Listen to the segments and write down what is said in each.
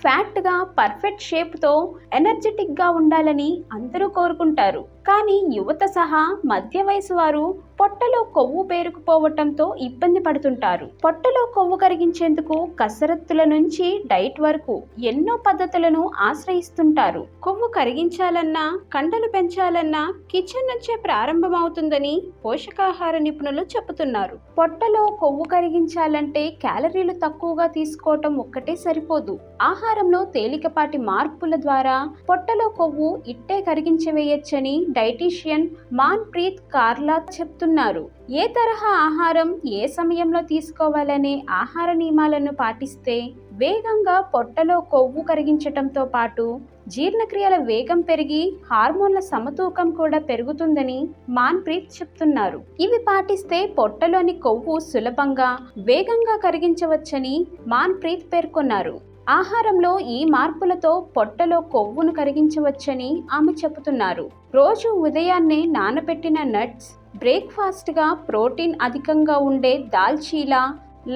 ఫ్యాట్గా perfect షేప్తో ఎనర్జెటిక్గా ఉండాలని అందరూ కోరుకుంటారు. కానీ యువత సహా మధ్య వయసు వారు పొట్టలో కొవ్వు పేరుకుపోవటంతో ఇబ్బంది పడుతుంటారు. పొట్టలో కొవ్వు కరిగించేందుకు కసరత్తుల నుంచి డైట్ వరకు ఎన్నో పద్ధతులను ఆశ్రయిస్తుంటారు. కొవ్వు కరిగించాలన్నా, కండలు పెంచాలన్నా కిచెన్ నుంచే ప్రారంభమవుతుందని పోషకాహార నిపుణులు చెబుతున్నారు. పొట్టలో కొవ్వు కరిగించాలంటే క్యాలరీలు తక్కువగా తీసుకోవటం ఒక్కటే సరిపోదు. ఆహారంలో తేలికపాటి మార్పుల ద్వారా పొట్టలో కొవ్వు ఇట్టే కరిగించవేయచ్చని డైటీషియన్ మాన్ప్రీత్ కార్లా చెప్తున్నారు. ఏ తరహా ఆహారం ఏ సమయంలో తీసుకోవాలనే ఆహార నియమాలను పాటిస్తే వేగంగా పొట్టలో కొవ్వు కరిగించటంతో పాటు జీర్ణక్రియల వేగం పెరిగి హార్మోన్ల సమతూకం కూడా పెరుగుతుందని మాన్ప్రీత్ చెప్తున్నారు. ఇవి పాటిస్తే పొట్టలోని కొవ్వు సులభంగా వేగంగా కరిగించవచ్చని మాన్ప్రీత్ పేర్కొన్నారు. ఆహారంలో ఈ మార్పులతో పొట్టలో కొవ్వును కరిగించవచ్చని ఆమె చెబుతున్నారు. రోజు ఉదయాన్నే నానబెట్టిన నట్స్, బ్రేక్ఫాస్ట్గా ప్రోటీన్ అధికంగా ఉండే దాల్చీలా,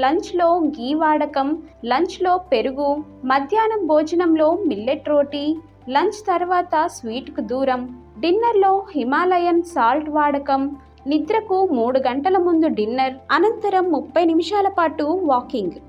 లంచ్లో గీ వాడకం, లంచ్లో పెరుగు, మధ్యాహ్నం భోజనంలో మిల్లెట్ రోటీ, లంచ్ తర్వాత స్వీట్కు దూరం, డిన్నర్లో హిమాలయన్ సాల్ట్ వాడకం, నిద్రకు 3 గంటల ముందు డిన్నర్, అనంతరం 30 నిమిషాల పాటు వాకింగ్.